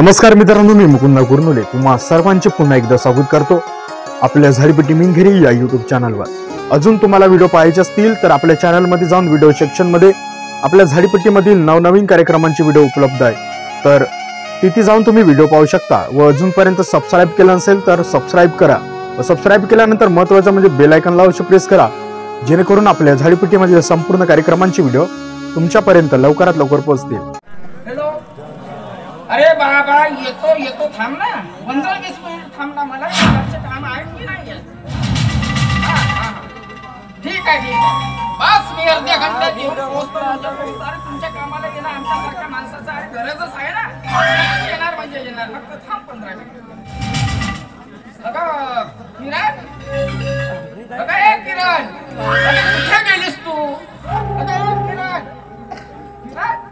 नमस्कार मित्रांनो, मी मुकुंद गुरनुले तुम्हा सर्वांचे पुन्हा एकदा स्वागत करतो आपल्या झाडीपट्टी मिनघरी या यूट्यूब चॅनलवर। अजून तुम्हाला व्हिडिओ पाहायचे असतील तर आपल्या चॅनलमध्ये जाऊन व्हिडिओ सेक्शनमध्ये आपल्या झाडीपट्टीमधील नवनवीन कार्यक्रमांचे व्हिडिओ उपलब्ध आहे, तर तिथे जाऊन तुम्ही व्हिडिओ पाहू शकता। व अजूनपर्यंत सबस्क्राइब केलं नसेल तर सबस्क्राइब करा व सबस्क्राइब केल्यानंतर महत्त्वाचं म्हणजे बेल आयकॉनला अवश्य प्रेस करा, जेणेकरून आपल्या झाडीपट्टीमधील संपूर्ण कार्यक्रमांचे व्हिडिओ तुमच्यापर्यंत लवकरात लवकर पोहोचतील। अरे बाबा येतो येतो थांब ना, 15-20 मिनिट थांब ना, मला घरचे काम आहेत की नाही आहेत? ठीक आहे बस मी अर्ध्या घंट्यात येऊन पोहोचतो। अरे तुमच्या कामाला गेला आमच्यासारख्या माणसाचा आहे, गरजच आहे ना। येणार म्हणजे येणार, फक्त थांब 15 मिनिट। बघा किरण, बघा हे किरण, कुठे गेलीस तू? अरे किरण, किरण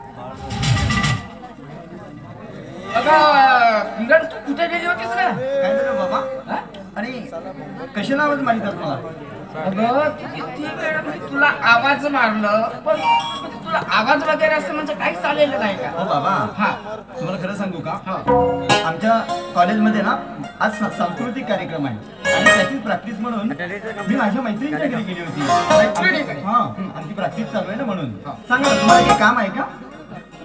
किरण तू कुठे गेली होतीस रे? काय झालं बाबा? आणि कशाला आवाज मारितात मला? अगं किती वेळ मी तुला आवाज मारलं, पण तुला आवाज वगैरे असं म्हणजे काही चाललेलं नाही का? हो बाबा, हा तुम्हाला खरं सांगू का? आमच्या कॉलेजमध्ये ना आज सांस्कृतिक कार्यक्रम आहे आणि त्याची प्रॅक्टिस म्हणून मी माझ्या मैत्रिणीच्या घरी गेली होती। हा, आमची प्रॅक्टिस चालू आहे ना, म्हणून सांगा तुम्हाला काही काम आहे का?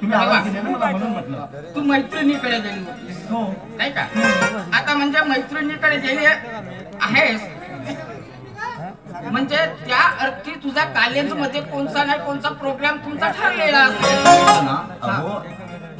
तुम्ही आवाज दिले ना मला, म्हणून म्हटलं। तू मैत्रिणीकडे गेली होतीस हो नाही का? आता म्हणजे मैत्रिणीकडे गेली आहेस म्हणजे त्या अर्थी तुझा कॉलेजमध्ये कोणता नाही कोणता प्रोग्राम तुमचा ठरलेला असेल ना? अहो,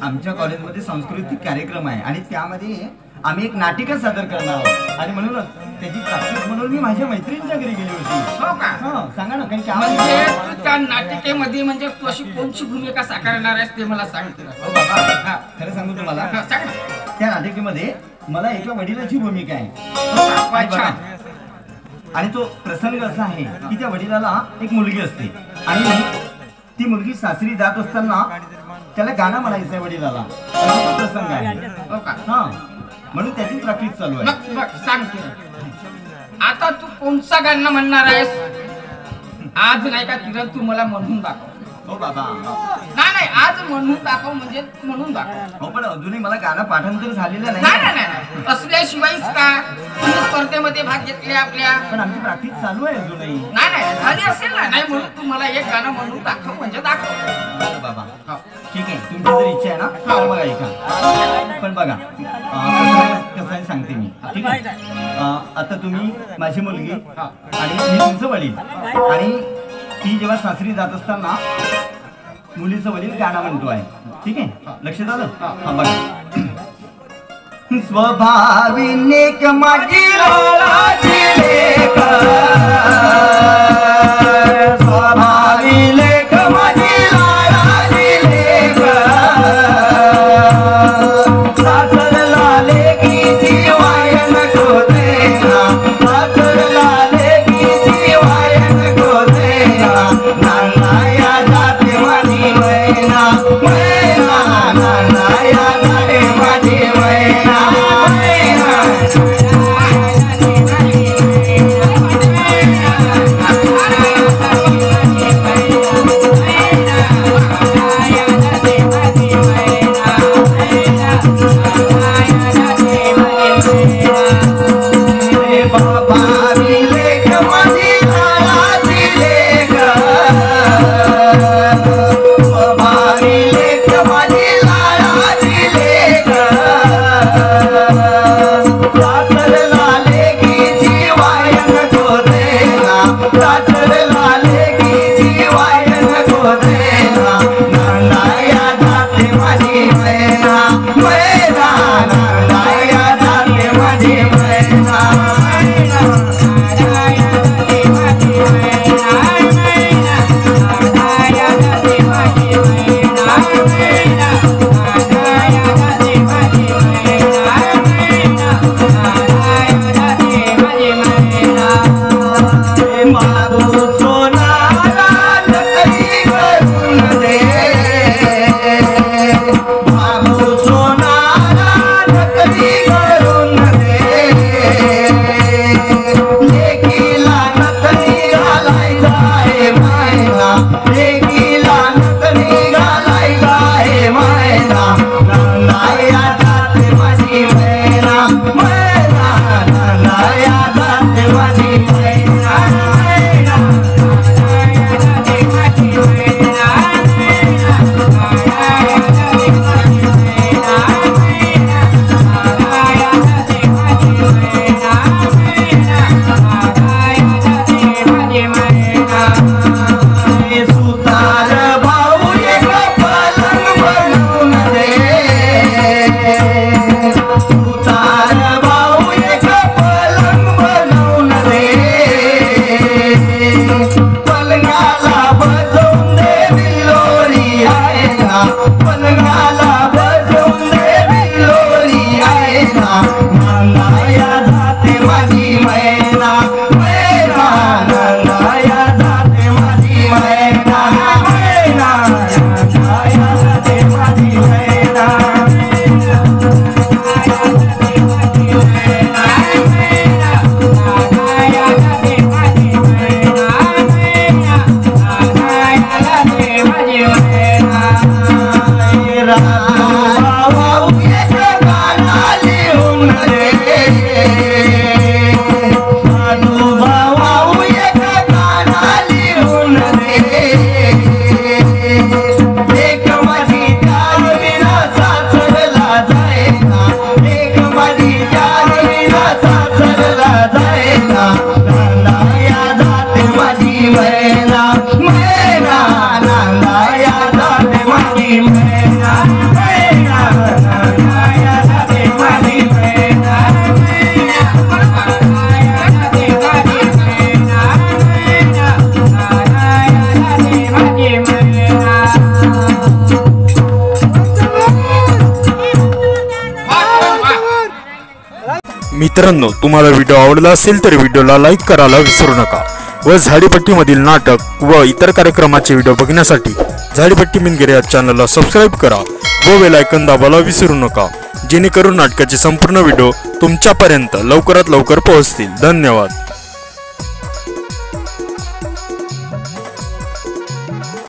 आमच्या कॉलेजमध्ये सांस्कृतिक कार्यक्रम आहे आणि त्यामध्ये आम्ही एक नाटिका सादर करणार आहोत आणि म्हणूनच त्याची प्रॅक्टिस म्हणून मी माझ्या मैत्रिणीच्या घरी गेली होती। हो का? हा, सांगा ना काही काम? म्हणजे तू त्या नाटिकेमध्ये म्हणजे तू अशी कोणची भूमिका साकारणार आहेस ते मला सांग। हो बाबा, खरं सांगू तुम्हाला, सांग ना। त्या नाटिकेमध्ये मला एका वडिलाची भूमिका आहे। आणि बघा, आणि तो प्रसंग असा आहे की त्या वडिलाला एक मुलगी असते आणि ती मुलगी सासरी जात असताना त्याला गाणं म्हणायचं आहे वडिलाला, असा प्रसंग आहे। हो का? हा, म्हणून त्याची प्रॅक्टिस चालू आहे। बघ सांग तू आता तू कोणचा गाणं म्हणणार आहेस? आज नाही का किरण, तू मला म्हणून दाखव। हो बाबा, नाही आज म्हणून दाखव म्हणजे म्हणून दाखव। हो, पण अजूनही मला गाणं पाठांतर झालेलं नाही। नाही असल्याशिवायच का तुम्ही स्पर्धेमध्ये भाग घेतले आपल्या? पण आमची प्रॅक्टिस चालू आहे अजूनही। नाही झाली असेल ना, नाही म्हणून तू मला एक गाणं म्हणून दाखव म्हणजे दाखव। बाबा ठीक आहे, तुमची जर इच्छा आहे ना तर बघा ऐका। पण बघा कसं आहे सांगते मी, ठीक आहे? आता तुम्ही माझी मुलगी आणि मी तुमचं वडील, आणि ती जेव्हा सासरी जात असताना मुलीचं वडील गाणं म्हणतो आहे, ठीक आहे? लक्षात आलं? हा बघा। स्वभावी नेक माझी लाडाची लेक, स्वभावी लेक माझी लाडाची लेक, सासरला लेकीची वाय नको देना, सासरला लेकीची वाय नको देना, नानाया जाते माझी मैना, मैना नानाया जाते माझी मैना, सोना मित्रांनो, तुम्हाला व्हिडिओ आवडला असेल तर व्हिडिओला लाईक करायला विसरू नका व झाडीपट्टीमधील नाटक व इतर कार्यक्रमाचे व्हिडिओ बघण्यासाठी झाडीपट्टी मिनगिरे या चॅनलला सबस्क्राईब करा व बेल आयकॉन दाबायला विसरू नका, जेणेकरून नाटकाचे संपूर्ण व्हिडिओ तुमच्यापर्यंत लवकरात लवकर पोहोचतील. धन्यवाद.